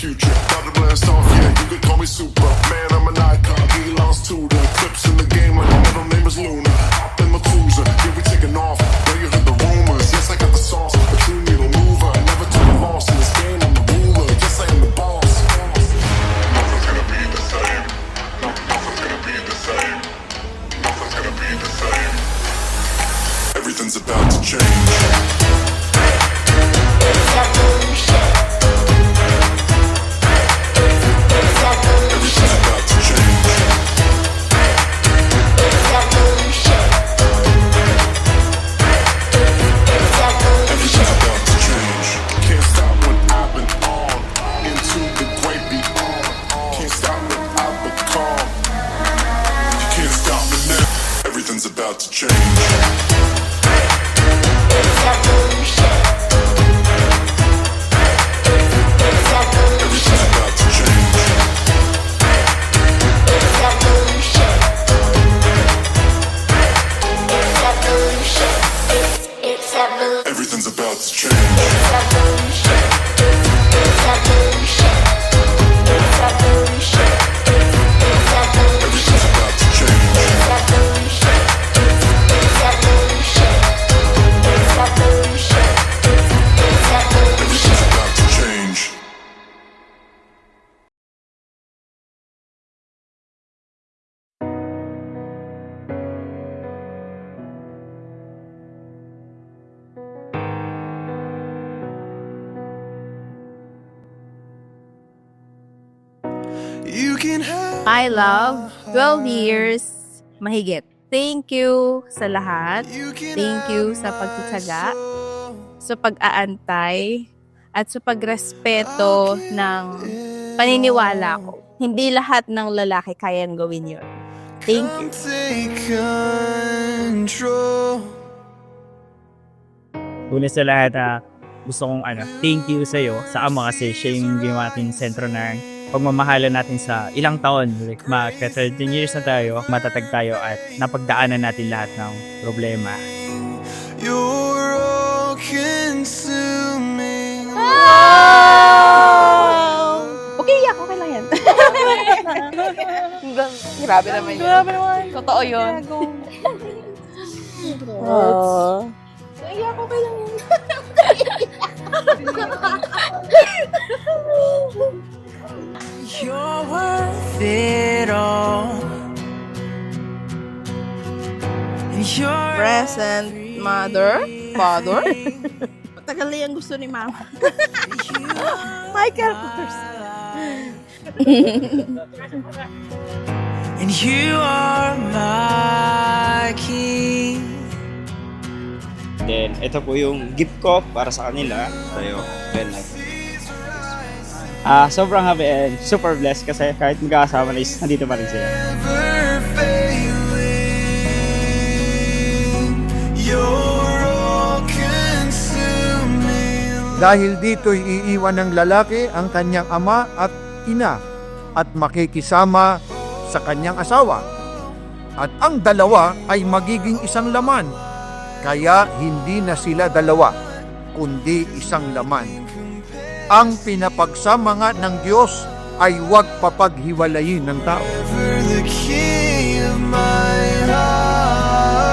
future. About to blast off, yeah, you could call me super. Man, I'm an icon, he lost to the clips in the game. My middle name is Luna. Hop in my cruiser, yeah, we taking off. Know you heard the rumors, yes, I got the sauce. A true needle mover, never took a loss in this game. I'm the ruler, yes, I am the boss. Nothing's gonna be the same. Nothing's gonna be the same. Nothing's gonna be the same. Everything's about to change. Everything's about to change. Everything's about to change. I love 12 years mahigit. Thank you sa lahat. Thank you sa pagtityaga, sa pag-aantay, at sa pagrespeto ng paniniwala ko. Hindi lahat ng lalaki kayang gawin yun. Thank you. Una sa lahat, gusto kong thank you sa'yo, sa ama kasi siya yung ginawa natin sentro ng pagmamahalan natin sa ilang taon. Like, 13 years na tayo, matatag tayo at napagdaanan natin lahat ng problema. You're all consuming. Okay, yak. Okay lang yan. Grabe naman yun. Grabe naman. Totoo yun. Iyak, okay lang yan. You're worth it all. Present mother, father. Matagal na yung gusto ni mama. Michael Kors. And you are my king. Then, ito po yung gift ko para sa kanila. Tayo, well, sobrang happy and super blessed kasi kahit magkakasama na is nandito pa rin sila. Never failing. You're all consuming. Dahil dito'y iiwan ng lalaki ang kanyang ama at ina at makikisama sa kanyang asawa. At ang dalawa ay magiging isang laman. Kaya hindi na sila dalawa, kundi isang laman. Ang pinapagsama nga ng Diyos ay huwag papaghiwalayin ng tao. Ever the king of my heart.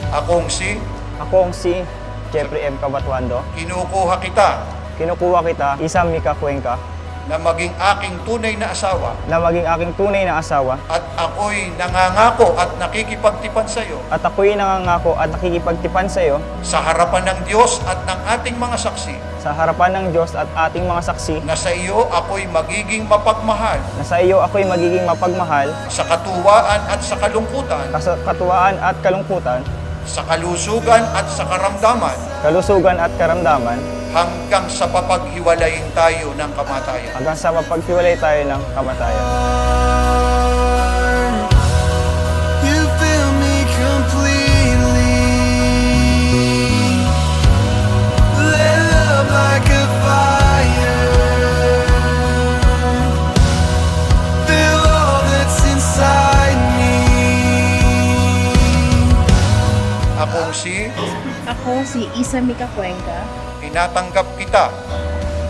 Akong si Ako ang si Jeffrey M. Cabatuando. kinukuha kita Kinukuha kita, Isam Mika Cuenca, na maging aking tunay na asawa na maging aking tunay na asawa at ako'y nangangako at nakikipagtipan sa iyo at ako'y nangangako at nakikipagtipan sa iyo sa harapan ng Diyos at ng ating mga saksi sa harapan ng Diyos at ating mga saksi na sa iyo ako'y magiging mapagmahal na sa iyo ako'y magiging mapagmahal sa katuwaan at sa kalungkutan, sa katuwaan at kalungkutan, sa kalusugan at sa karamdaman, kalusugan at karamdaman, hanggang sa papaghiwalayin tayo ng kamatayan. hanggang sa mapaghiwalay tayo ng kamatayan. You fill me completely. Let love like a fire. Fill all that's inside me. Akong si Ako Ako si Isa Mika Cuenca. Tinatanggap kita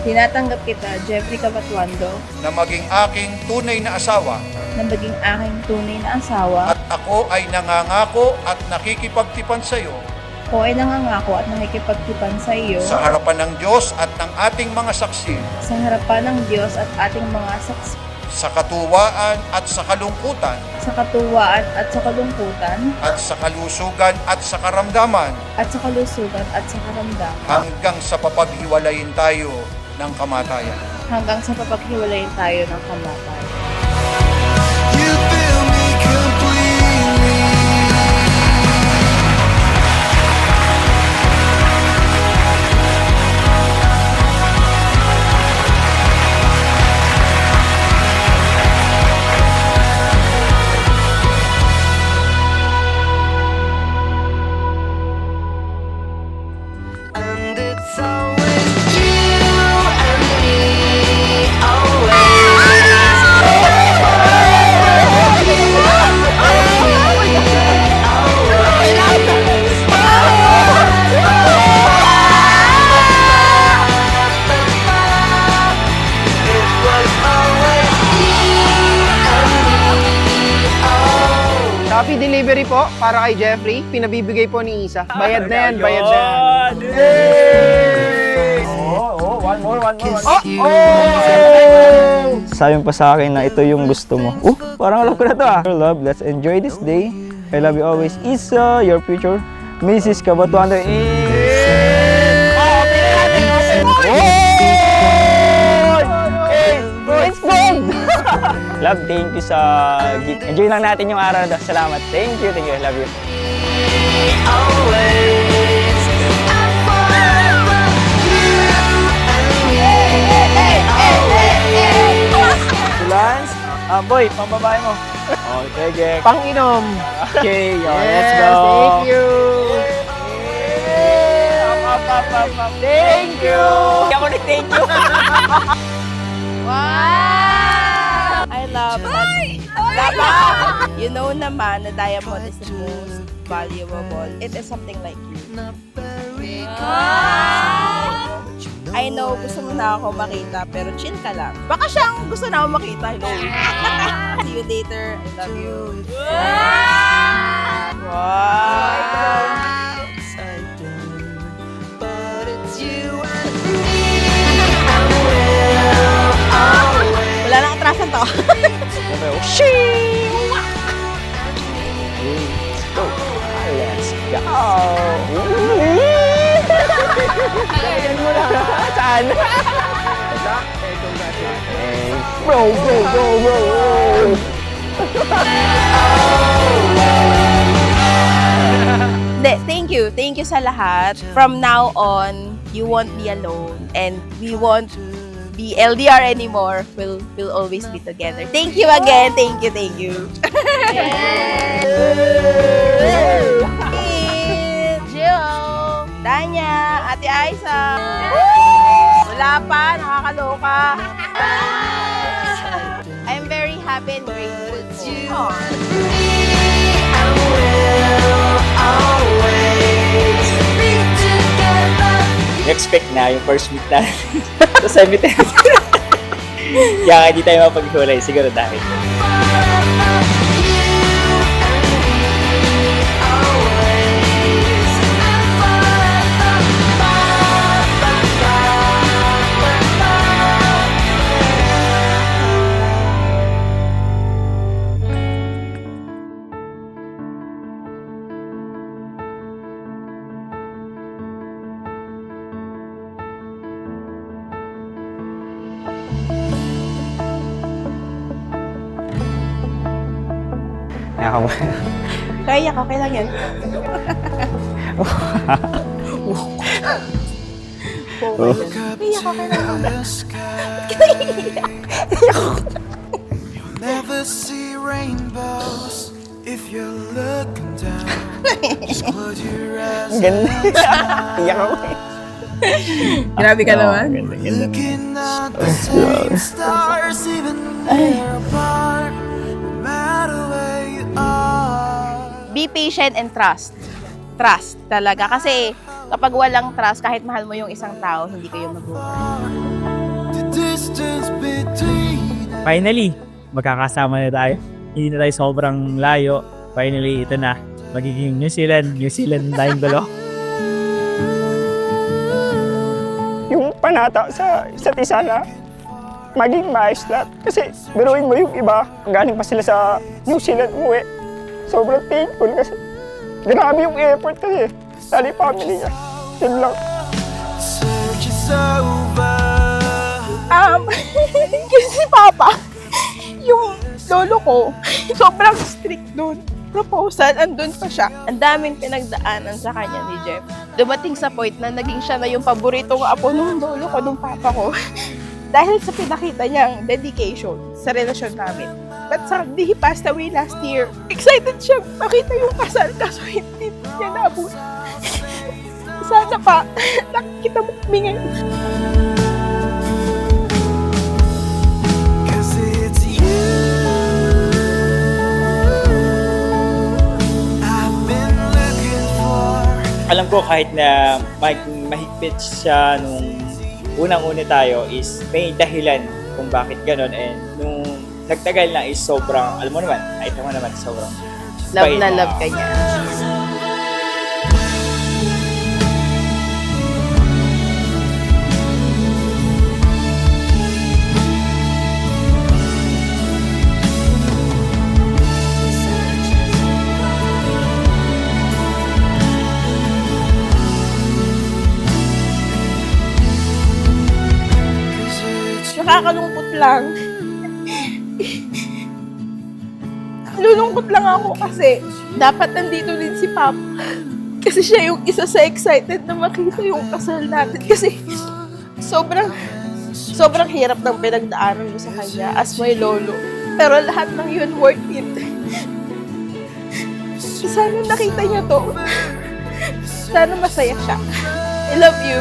Tinatanggap kita, Jeffrey Cabatuando, na maging aking tunay na asawa na maging aking tunay na asawa. at ako ay nangangako at nakikipagtipan sa iyo Ako ay nangangako at nakikipagtipan sa iyo sa harapan ng Diyos at ng ating mga saksi sa harapan ng Diyos at ating mga saksi, sa katuwaan at sa kalungkutan sa katuwaan at sa kalungkutan, at sa kalusugan at sa karamdaman at sa kalusugan at sa karamdaman, hanggang sa papaghiwalayin tayo ng kamatayan. hanggang sa papaghiwalayin tayo ng kamatayan. You fill me completely. And it's always you and me, Shopee delivery po para kay Jeffrey. Pinabibigay po ni Isa. Bayad na yan, bayad na yan. One more. Sabi mo pa sa akin na ito yung gusto mo. Parang alam ko na to ah. Your love, let's enjoy this day. I love you always, Isa, your future Mrs. Cabatuando. It's gold! Love, thank you sa gift. Enjoy lang natin yung araw na to. Salamat. Thank you. Love you. Lance, boy, pambabae mo. Okay, Jack. Pang-inom. Okay, let's Yes, go. thank you. Thank you! Ako nag-thank you. Wow! I love that. Dapat, you know naman na diamond is the most valuable. It is something like you. I know, gusto mo na ako makita, pero chill ka lang. Baka siyang gusto na ako makita. Hello. See you later. I love you. Wow! Wala nang atrasan to. Let's go. Lagyan mo lang. Saan? Bro. Thank you. Thank you sa lahat. From now on, you won't be alone and we won't be LDR anymore. We'll always be together. Thank you again. Thank you. Jill, Danya, Ate Aiza. Wala pa, nakakaloka. I'm very happy and grateful to you. Expect na yung first meet natin sa cemetery. Kaya hindi tayo mapaghiwalay, siguro dahil. Ako. Kaya ka, okay lang yan. Never see rainbows if you're looking down. Just close your eyes. Ang ganda. Iyak ako eh. Grabe ka naman. Looking at the same stars, even when they're apart. No matter where you are. Be patient and trust. Trust talaga. Kasi Kapag walang trust, kahit mahal mo yung isang tao, hindi kayo mag-work. The distance between Finally, magkakasama na tayo. Hindi na tayo sobrang layo. Finally, ito na. Magiging New Zealand tayong dalawa. Yung panata sa isa't isa na maging maayos lahat. Kasi biruin mo yung iba, galing pa sila sa New Zealand umuwi. Sobrang thankful kasi grabe yung effort kasi. Lalo yung family niya. Yun lang. search is over. Kasi si Papa, yung lolo ko, sobrang strict dun. Proposal, andun pa siya. Ang daming pinagdaanan sa kanya ni Jeff. Dumating sa point na naging siya na yung paboritong apo nung lolo ko, nung papa ko. Dahil sa pinakita niyang dedication sa relasyon namin. But sadly, he passed away last year. Excited siya makita yung kasal, kaso hindi niya naabot. Sana pa, nakikita mo kami ngayon. Cause it's you I've been looking for. Alam ko kahit na mahigpit siya nung unang-una tayo is may dahilan kung bakit ganun, and nung nagtagal na is sobrang, alam mo naman, kahit naman sobrang Love bait na love ka niya. Nakakalungkot lang. Lulungkot lang ako kasi dapat nandito din si Papa. Kasi siya yung isa sa excited na makita yung kasal natin. Kasi sobrang hirap ng pinagdaanan mo sa kanya as my lolo. Pero lahat ng yun worth it. Sana nakita niya to. Sana masaya siya. I love you.